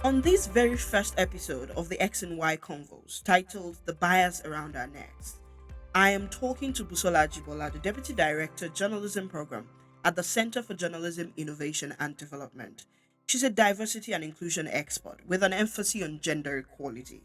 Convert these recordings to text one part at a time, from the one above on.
On this very first episode of the X and Y Convos, titled The Bias Around Our Necks, I am talking to Busola Ajibola, the Deputy Director, Journalism Program at the Center for Journalism Innovation and Development. She's a diversity and inclusion expert with an emphasis on gender equality.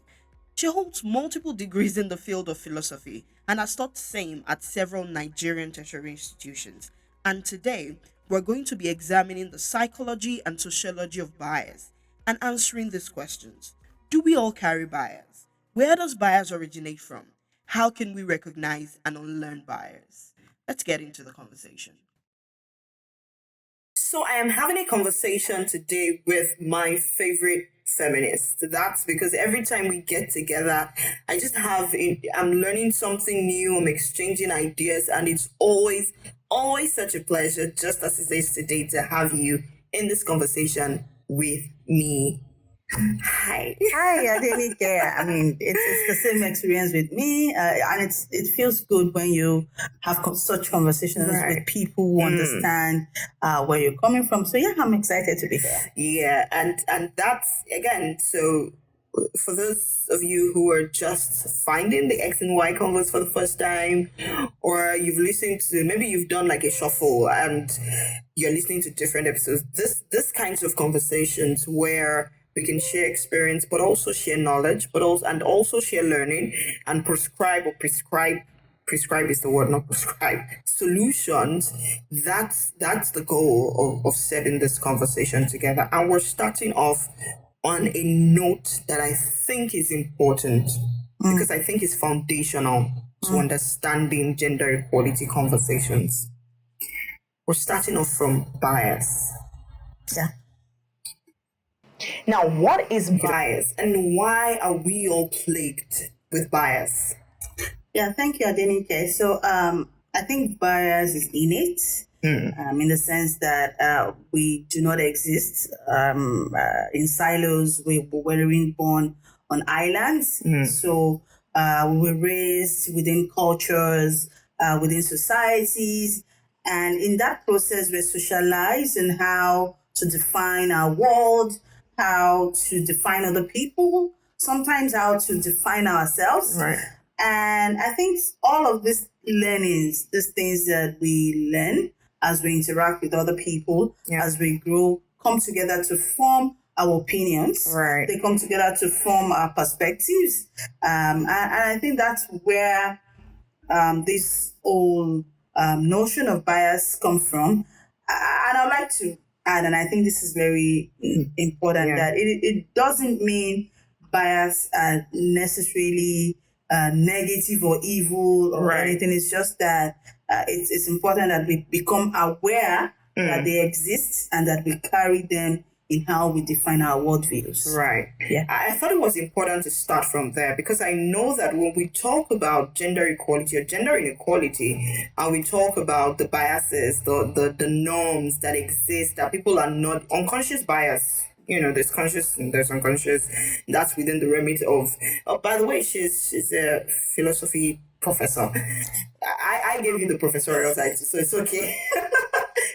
She holds multiple degrees in the field of philosophy and has taught same at several Nigerian tertiary institutions. And today, we're going to be examining the psychology and sociology of bias and answering these questions. Do we all carry bias? Where does bias originate from? How can we recognize and unlearn bias? Let's get into the conversation. So I am having a conversation today with my favorite feminist. That's because every time we get together, I'm learning something new, I'm exchanging ideas, and it's always such a pleasure, just as it is today, to have you in this conversation with me. Hi. Hi, Adenike. I mean, it's the same experience with me, and it feels good when you have such conversations with people who understand where you're coming from. So yeah, I'm excited to be here. Yeah, and that's again. So for those of you who are just finding the X and Y convos for the first time, or maybe you've done like a shuffle and you're listening to different episodes. This kinds of conversations where we can share experience, but also share knowledge, but also share learning and prescribe is the word, not prescribe solutions. That's the goal of setting this conversation together. And we're starting off on a note that I think is important because I think it's foundational to understanding gender equality conversations. We're starting off from bias. Yeah. Now, what is bias and why are we all plagued with bias? Yeah, thank you, Adenike. So I think bias is innate. In the sense that we do not exist in silos. We weren't born on islands. So we were raised within cultures, within societies. And in that process, we're socialized in how to define our world, how to define other people, sometimes how to define ourselves. Right. And I think all of these learnings, these things that we learn as we interact with other people, as we grow, come together to form our opinions. Right. They come together to form our perspectives. And I think that's where this whole notion of bias come from. And I'd like to add, and I think this is very important, that it doesn't mean bias necessarily negative or evil or anything. It's just that it's important that we become aware that they exist and that we carry them in how we define our worldviews. Right. Yeah. I thought it was important to start from there because I know that when we talk about gender equality or gender inequality, and we talk about the biases, the norms that exist, that people are not unconscious bias. There's conscious and there's unconscious. That's within the remit of. Oh, by the way, she's a philosophy professor. I gave you the professorial title, so it's okay.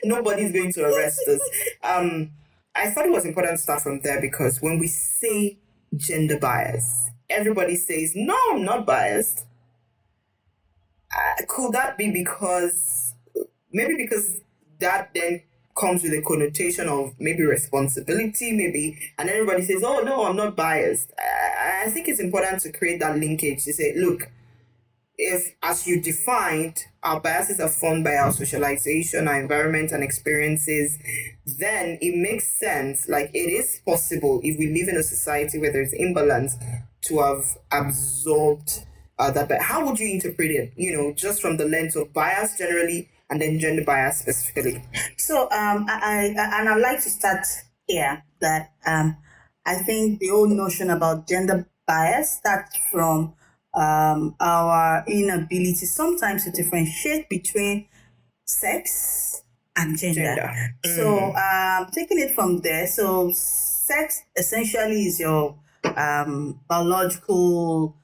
Nobody's going to arrest us. I thought it was important to start from there because when we say gender bias, everybody says, "No, I'm not biased." Could that be because that then comes with a connotation of maybe responsibility, and everybody says, "Oh no, I'm not biased." I think it's important to create that linkage to say, look, if, as you defined, our biases are formed by our socialization, our environment and experiences, then it makes sense, like it is possible if we live in a society where there's imbalance to have absorbed that. But how would you interpret it, just from the lens of bias generally and then gender bias specifically? So I'd like to start here that I think the whole notion about gender bias starts from our inability sometimes to differentiate between sex and gender. So taking it from there, so sex essentially is your biological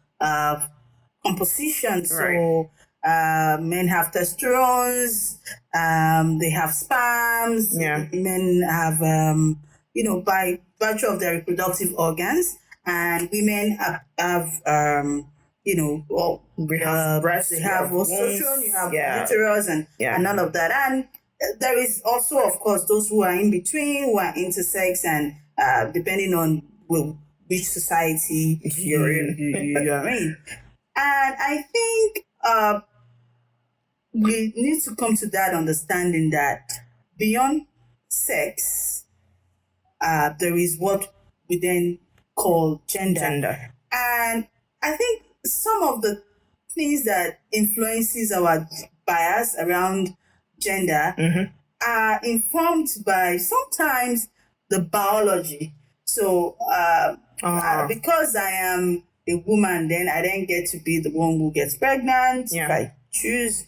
composition. So men have testosterone, they have sperms, men have by virtue of their reproductive organs, and women have well, We have breasts, they we have have wombs, oestrogen, you have yeah. uterus, Yeah. and all of that. And there is also, of course, those who are in between, who are intersex, and depending on which society You're in. you're in. And I think we need to come to that understanding that beyond sex, there is what we then call gender. And I think some of the things that influences our bias around gender are informed by sometimes the biology. So because I am a woman, then I then get to be the one who gets pregnant. Yeah. If I choose,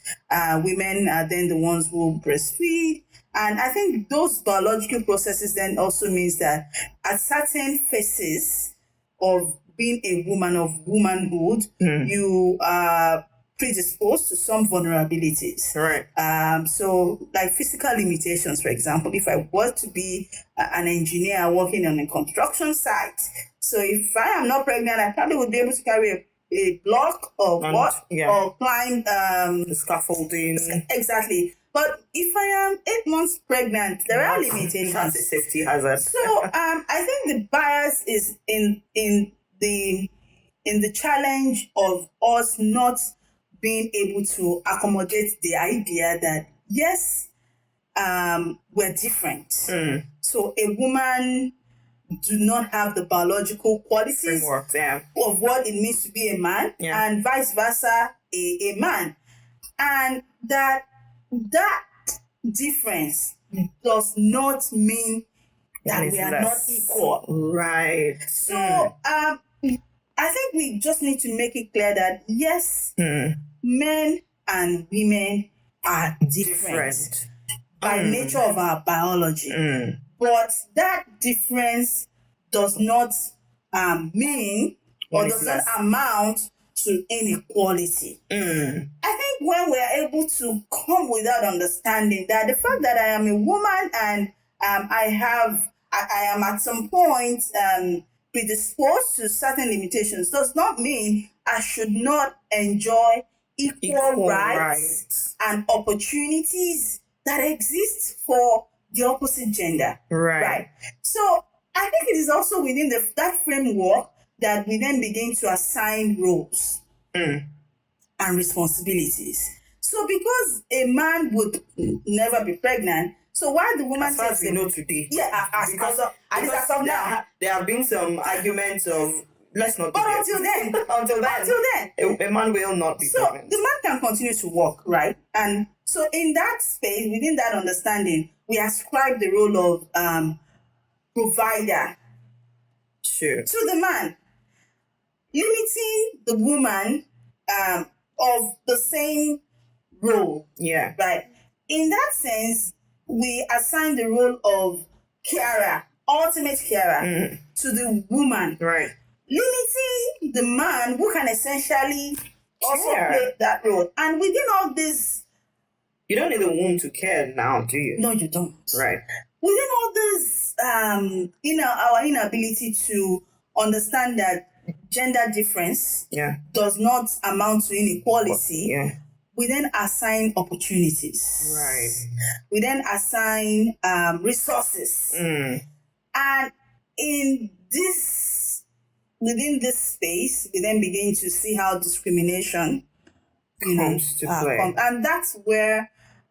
women are then the ones who breastfeed. And I think those biological processes then also means that at certain phases of being a woman, of womanhood, you are predisposed to some vulnerabilities. Right. So, like physical limitations, for example, if I were to be an engineer working on a construction site, so if I am not pregnant, I probably would be able to carry a block or or climb the scaffolding. Exactly. But if I am 8 months pregnant, there are limitations. That's a safety hazard. So I think the bias is in the challenge of us not being able to accommodate the idea that yes, we're different. So a woman do not have the biological qualities of what it means to be a man, and vice versa, a man, and that difference does not mean that we are not equal. Right. So I think we just need to make it clear that yes, men and women are different by nature of our biology. But that difference does not mean or does not amount to inequality. I think when we're able to come with that understanding that the fact that I am a woman and I am at some point predisposed to certain limitations does not mean I should not enjoy equal rights and opportunities that exist for the opposite gender. Right. So I think it is also within that framework that we then begin to assign roles and responsibilities. So because a man would never be pregnant, so why the woman as far as we know today? Yeah, because now. There have been some arguments of let's not. But until then, a man will not be pregnant. The man can continue to work, right? And so in that space, within that understanding, we ascribe the role of provider to the man, limiting the woman of the same role. Yeah. Right. In that sense, we assign the role of carer, ultimate carer, to the woman. Right. Limiting the man who can essentially also play that role. And within all this, you don't need a womb to care now, do you? No, you don't. Right. Within all this, our inability to understand that gender difference does not amount to inequality, we then assign opportunities. Right. We then assign resources. And within this space, we then begin to see how discrimination comes to play. And that's where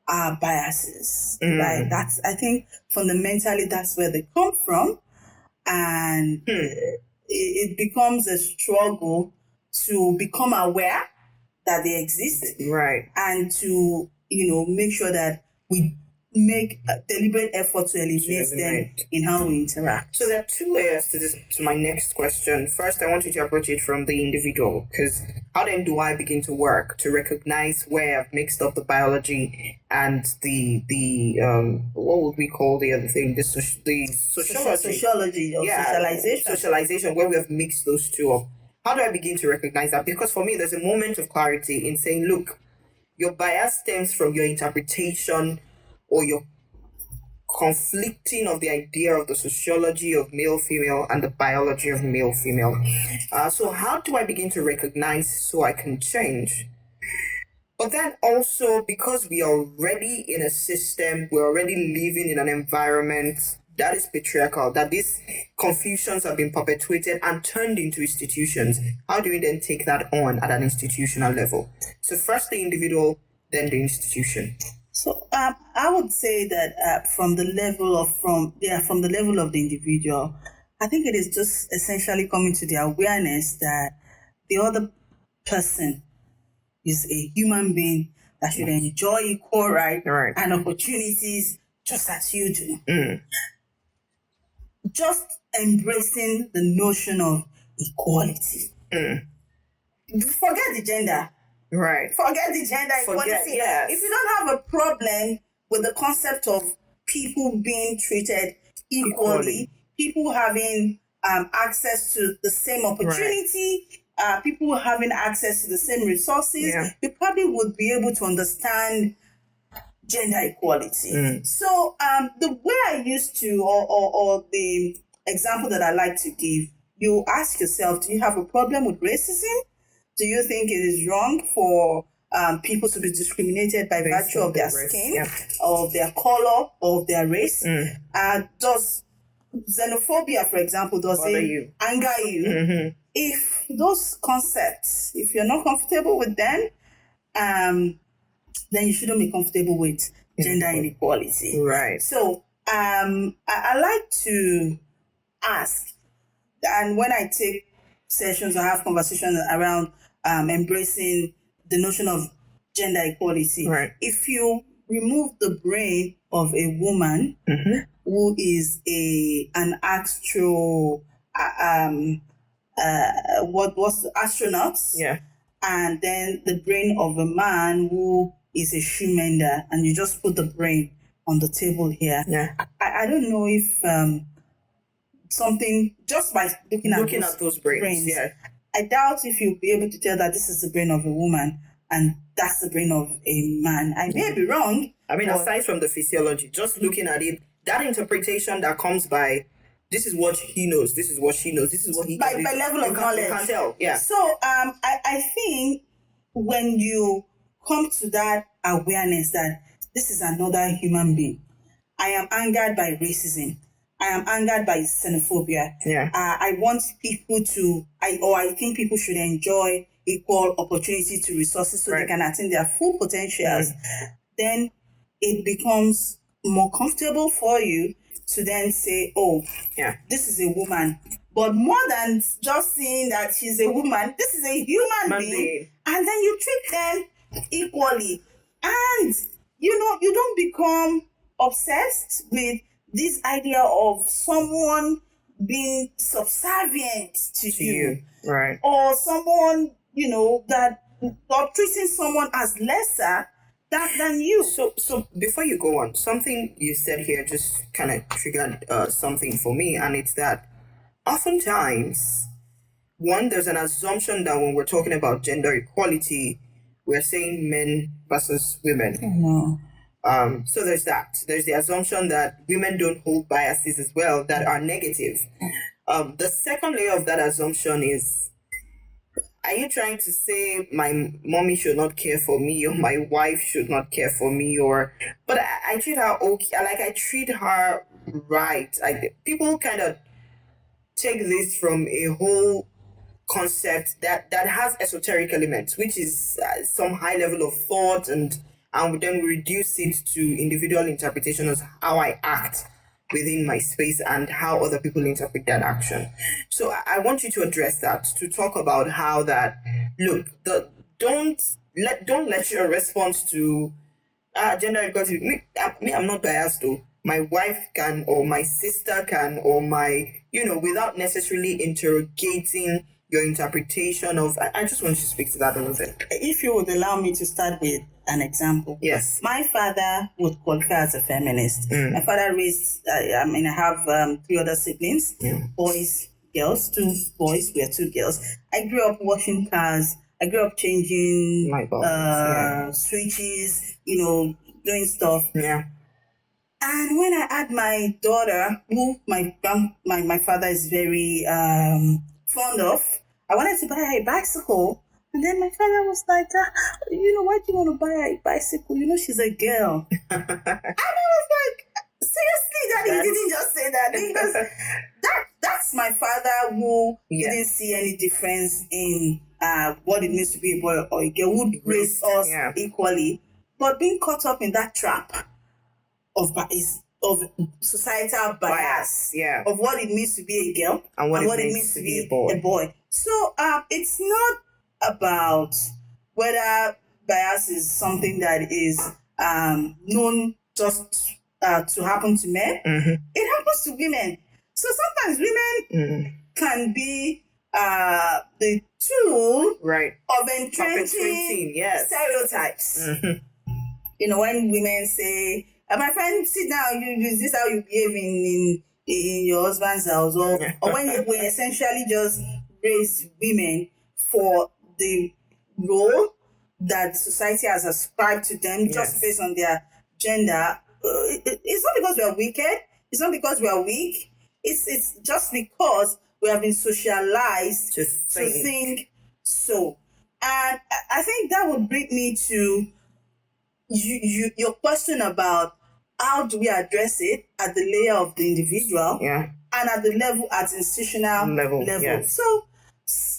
our biases, right? That's, I think, fundamentally, that's where they come from. And it becomes a struggle to become aware that they exist. Right. And to, make sure that we make a deliberate effort to eliminate them in how we interact. So there are two layers to my next question. First, I want you to approach it from the individual, because how then do I begin to work to recognize where I've mixed up the biology and the what would we call the other thing? The sociology or socialization, where we have mixed those two up. How do I begin to recognize that? Because for me, there's a moment of clarity in saying, look, your bias stems from your interpretation or your conflicting of the idea of the sociology of male-female and the biology of male-female. So how do I begin to recognize so I can change? But then also, because we are already in a system, we're already living in an environment that is patriarchal, that these confusions have been perpetuated and turned into institutions. How do we then take that on at an institutional level? So first the individual, then the institution. So I would say that from the level of the individual, I think it is just essentially coming to the awareness that the other person is a human being that should enjoy equal rights and opportunities just as you do. Just embracing the notion of equality. Forget the gender. Right. Forget the gender equality. Yes. If you don't have a problem with the concept of people being treated equally, people having access to the same opportunity, people having access to the same resources, you probably would be able to understand gender equality. So the way I used to, or the example that I like to give, you ask yourself, do you have a problem with racism? Do you think it is wrong for people to be discriminated by virtue of their skin, of their color, of their race? Does xenophobia, for example, does it anger you? If those concepts, if you're not comfortable with them, then you shouldn't be comfortable with gender inequality. Right. So I like to ask, and when I take sessions or have conversations around embracing the notion of gender equality, if you remove the brain of a woman who is an astro astronaut, and then the brain of a man who is a shoe mender, and you just put the brain on the table here. I don't know if something, just by looking at those brains, I doubt if you'll be able to tell that this is the brain of a woman and that's the brain of a man. I may be wrong. I mean, aside from the physiology, just looking at it, that interpretation that comes by, this is what he knows, this is what she knows, this is what he by level of knowledge. You can't tell. So I think when you come to that awareness that this is another human being, I am angered by racism, I am angered by xenophobia. I want people to, I think people should enjoy equal opportunity to resources so they can attain their full potentials. Then it becomes more comfortable for you to then say, oh, this is a woman. But more than just seeing that she's a woman, this is a human being. And then you treat them equally. And, you don't become obsessed with this idea of someone being subservient to you. Or someone, that, or treating someone as lesser than you. So before you go on, something you said here just kind of triggered something for me, and it's that oftentimes, one, there's an assumption that when we're talking about gender equality, we're saying men versus women. So there's that. There's the assumption that women don't hold biases as well that are negative. The second layer of that assumption is, are you trying to say my mommy should not care for me, or my wife should not care for me, but I treat her okay, like I treat her right. People kind of take this from a whole concept that has esoteric elements, which is some high level of thought, and then we reduce it to individual interpretation of how I act within my space and how other people interpret that action. So I want you to address that, to talk about how that, look, don't let your response to gender equality, me, I'm not biased though. My wife can, or my sister can, or my, without necessarily interrogating your interpretation of, I just want you to speak to that a little bit. If you would allow me to start with an example. Yes. My father would qualify as a feminist. My father raised, I have 3 other siblings, boys, girls, 2 boys, we are 2 girls. I grew up washing cars. I grew up changing switches, doing stuff. And when I had my daughter, who my father is very fond of, I wanted to buy her a bicycle. And then my father was like, why do you want to buy her a bicycle? She's a girl. And I was like, seriously, Daddy, you didn't just say that. Because that's my father who didn't see any difference in what it means to be a boy or a girl, who raised us equally. But being caught up in that trap of societal bias of what it means to be a girl and what it means to be a boy. So it's not about whether bias is something that is known just to happen to men. It happens to women. So sometimes women can be the tool of entrenching stereotypes. When women say, my friend, sit down, is this how you behave in your husband's house? Or when we essentially just raise women for the role that society has ascribed to them just based on their gender. It's not because we are wicked. It's not because we are weak. It's just because we have been socialized to think so. And I think that would bring me to your question about how do we address it at the layer of the individual and at the level, at institutional level. Yes. So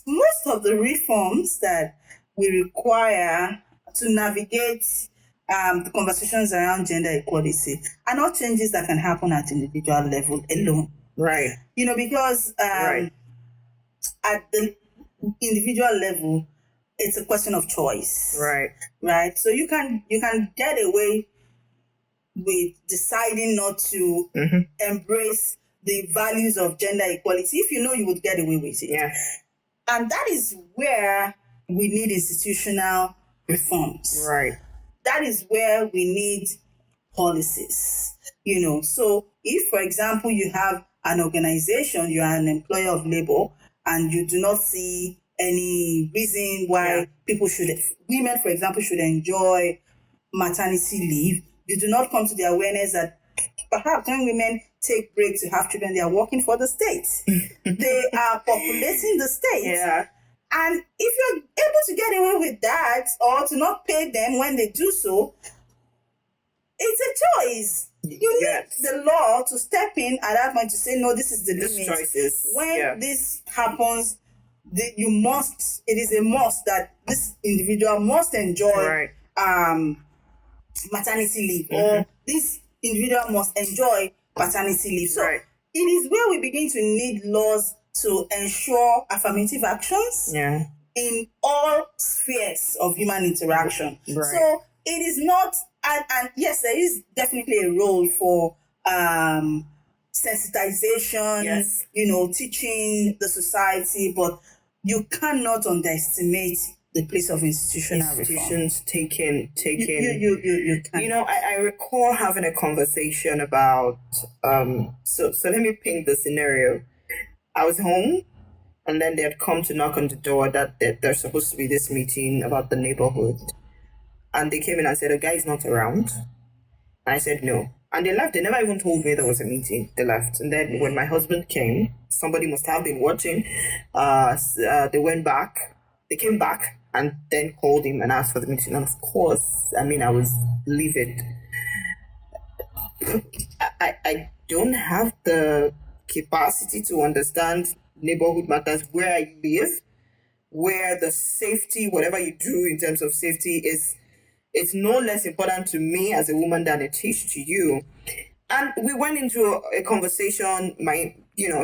most of the reforms that we require to navigate the conversations around gender equality are not changes that can happen at individual level alone. Right. Because at the individual level, it's a question of choice. Right. So you can get away with deciding not to embrace the values of gender equality if you know you would get away with it. Yeah. And that is where we need institutional reforms. Right. That is where we need policies. So if, for example, you have an organization, you are an employer of labor, and you do not see any reason why women, for example, should enjoy maternity leave, you do not come to the awareness that perhaps when women take breaks to have children, they are working for the state. They are populating the state. Yeah. And if you're able to get away with that or to not pay them when they do so, it's a choice. You need the law to step in at that point to say, no, this is the limit. Choices. When this happens, it is a must that this individual must enjoy maternity leave, or this individual must enjoy paternity leave. So it is where we begin to need laws to ensure affirmative actions in all spheres of human interaction. So it is not, and yes, there is definitely a role for sensitization, teaching the society, but you cannot underestimate the place of institutions taking. You can. I recall having a conversation about so let me paint the scenario. I was home, and then they had come to knock on the door that there's supposed to be this meeting about the neighborhood, and they came in and said, "A guy is not around." And I said no, and they left. They never even told me there was a meeting. They left, and then when my husband came, somebody must have been watching. They went back. They came back and then called him and asked for the meeting. And of course, I was livid. I don't have the capacity to understand neighborhood matters where I live, where the safety, whatever you do in terms of safety, it's no less important to me as a woman than it is to you. And we went into a conversation,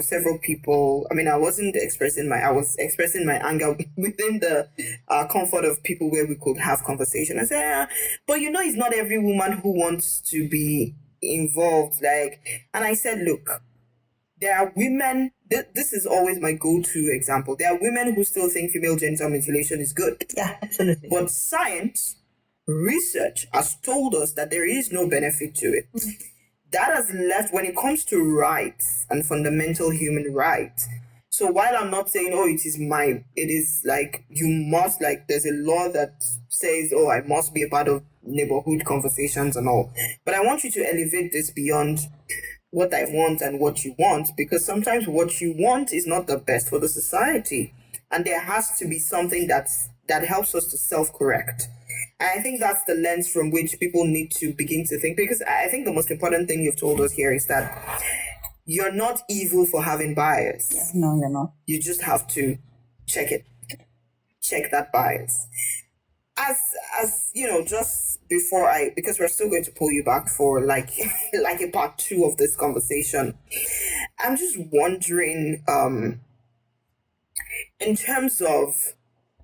several people, I was expressing my anger within the comfort of people where we could have conversation. I said, but it's not every woman who wants to be involved. And I said, look, there are women, this is always my go-to example. There are women who still think female genital mutilation is good. Yeah, absolutely. But science, research has told us that there is no benefit to it. That has left, when it comes to rights and fundamental human rights, So while I'm not saying, oh, it is like you must, like there's a law that says, oh, I must be a part of neighborhood conversations and all. But I want you to elevate this beyond what I want and what you want, because sometimes what you want is not the best for the society. And there has to be something that helps us to self-correct. And I think that's the lens from which people need to begin to think, because I think the most important thing you've told us here is that you're not evil for having bias. Yeah. No, you're not. You just have to check it, check that bias. As you know, just before because we're still going to pull you back for like like a part two of this conversation. I'm just wondering, in terms of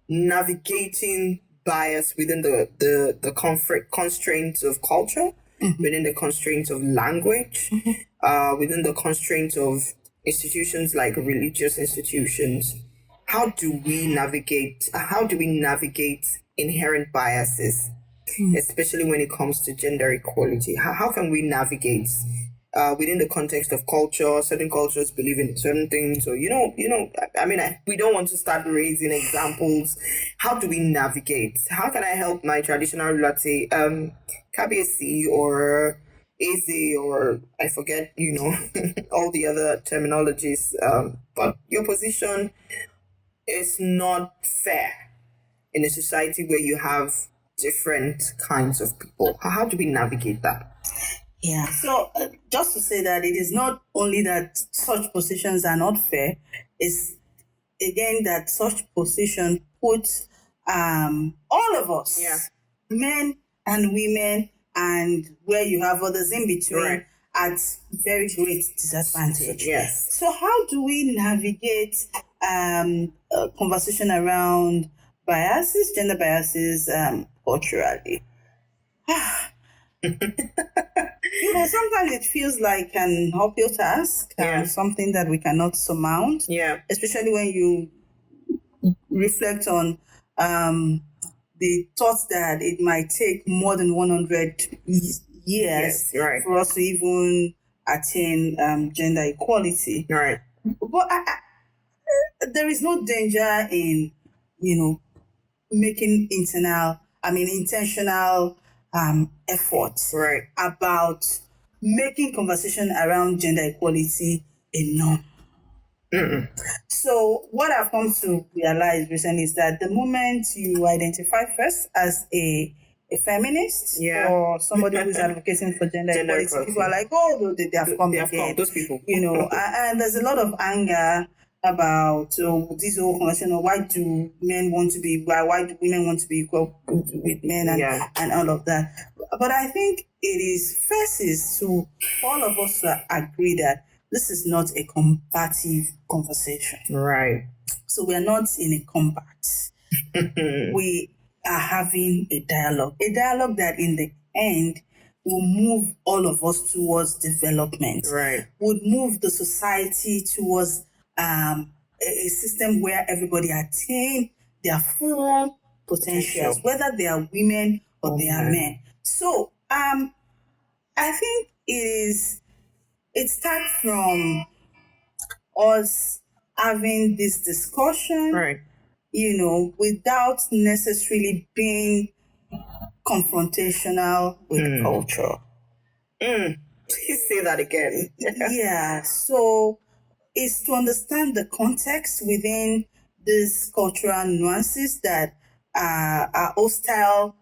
navigating bias within the comfort constraints of culture, within the constraints of language, within the constraints of institutions like religious institutions. How do we navigate inherent biases, especially when it comes to gender equality? How can we navigate within the context of culture? Certain cultures believe in certain things, or we don't want to start raising examples. How do we navigate? How can I help my traditional ruler say, KBC or easy, or I forget, all the other terminologies. But your position is not fair in a society where you have different kinds of people. How do we navigate that? Yeah. So just to say that it is not only that such positions are not fair, it's again that such position puts all of us, Yeah. men and women, and where you have others in between, Right. at very great disadvantage. Yes. So how do we navigate a conversation around biases, gender biases, culturally? Sometimes it feels like an uphill task, something that we cannot surmount. Yeah. Especially when you reflect on the thoughts that it might take more than 100 years Yes, right. for us to even attain gender equality. Right. But there is no danger in, making intentional efforts Right. about making conversation around gender equality a norm. So what I've come to realize recently is that the moment you identify first as a feminist, Yeah. or somebody who's advocating for gender equality, people are like, oh, they have come again. Those people. And there's a lot of anger about this whole conversation of why do women want to be equal with men, and all of that. But I think it is first is to all of us to agree that this is not a combative conversation. Right. So we are not in a combat. We are having a dialogue that in the end will move all of us towards development. Right. Would move the society towards a system where everybody attain their full potentials, whether they are women or they are men. So I think it starts from us having this discussion, Right. Without necessarily being confrontational with culture. Please say that again. Yeah, so it's to understand the context within these cultural nuances that are hostile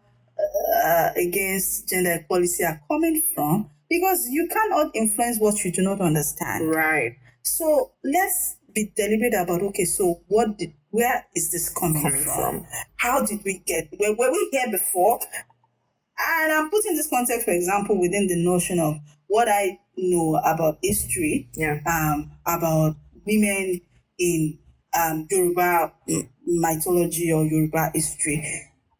against gender equality are coming from, because you cannot influence what you do not understand. Right. So let's be deliberate about, okay, so where is this coming from? How did we get, were we here before? And I'm putting this context, for example, within the notion of what I know about history, about women in Yoruba mythology or Yoruba history.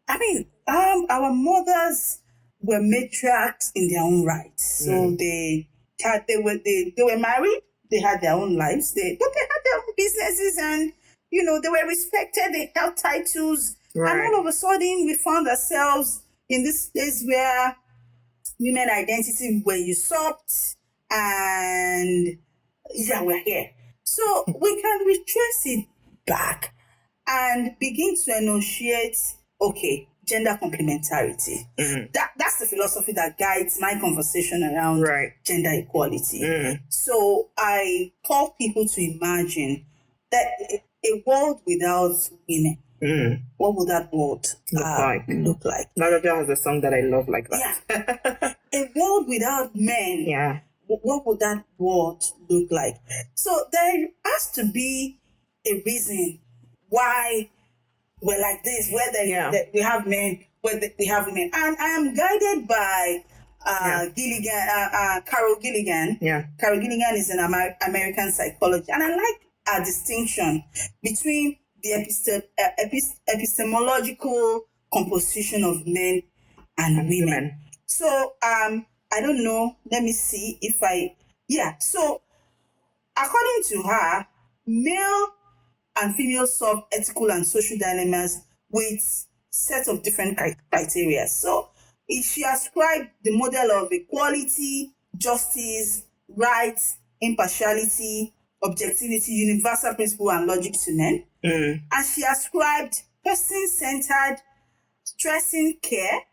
I mean, our mothers were matriarchs in their own rights. So they were married, they had their own lives, but they had their own businesses, and they were respected, they held titles, and all of a sudden we found ourselves in this place where women identity were usurped, and we're here. So we can retrace it back and begin to enunciate, okay, gender complementarity. That's the philosophy that guides my conversation around Right. gender equality. So I call people to imagine that a world without women, what would that world look like? Nadia has a song that I love like that. Yeah. A world without men, Yeah. what would that world look like? So there has to be a reason why we're like this, where we have men, where we have women. And I am guided by Carol Gilligan. Yeah. Carol Gilligan is an American psychologist. And I like a distinction between the epistemological composition of men and women. So I don't know. Let me see if so according to her, male and female solve ethical and social dilemmas with sets of different criteria. So she ascribed the model of equality, justice, rights, impartiality, objectivity, universal principle, and logic to men. And she ascribed person-centered, stressing care,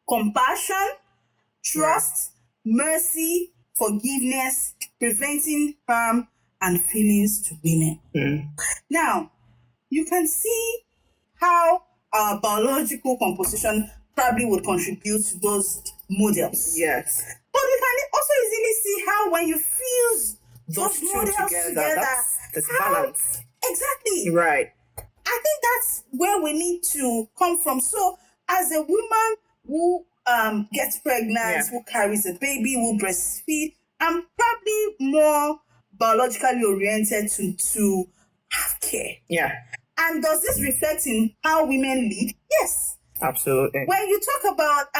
compassion, trust, mercy, forgiveness, preventing harm, and feelings to women. Now, you can see how our biological composition probably would contribute to those models. Yes. But you can also easily see how when you fuse those two together, that's balance. Exactly. Right. I think that's where we need to come from. So, as a woman who gets pregnant, who carries a baby, who breastfeed, I'm probably more biologically oriented to have care. Yeah. And does this reflect in how women lead? Yes. Absolutely. When you talk about,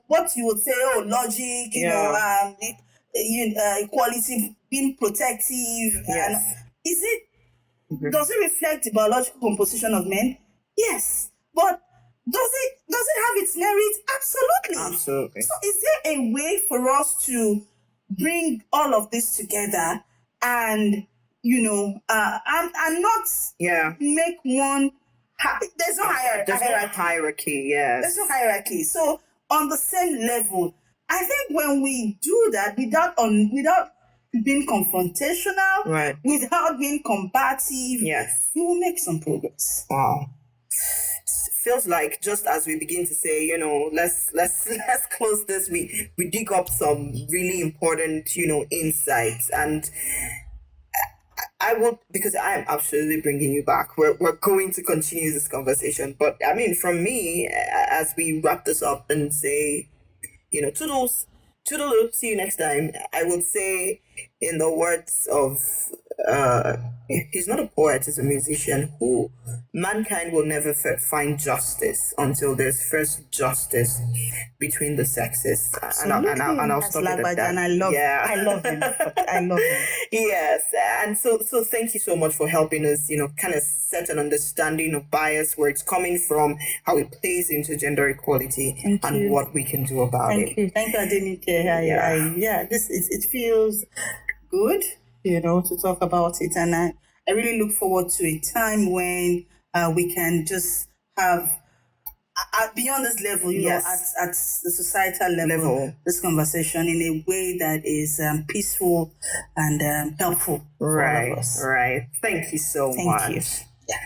what you would say, logic, equality, being protective, yes. Does it reflect the biological composition of men? Yes. But does it have its merits? Absolutely. Absolutely. So is there a way for us to bring all of this together and and not make one there's no hierarchy, yes. There's no hierarchy. So on the same level, I think when we do that without being confrontational, right, without being combative, yes, we will make some progress. Wow. Feels like just as we begin to say, let's close this, we dig up some really important, insights, and I will, because I am absolutely bringing you back. We're going to continue this conversation, but I mean, from me, as we wrap this up and say, toodles, toodaloo, see you next time. I would say, in the words of, he's not a poet, he's a musician, who mankind will never find justice until there's first justice between the sexes. And I'll stop it at that. And I love him. I love him. Yes. And so thank you so much for helping us, kind of set an understanding of bias, where it's coming from, how it plays into gender equality, and what we can do about it. Thank you, Adenike. It feels good, to talk about it. And I really look forward to a time when we can just have, beyond this level, at the societal level, this conversation in a way that is peaceful and helpful for all of us. Right. Thank you so much. Thank you. Yeah.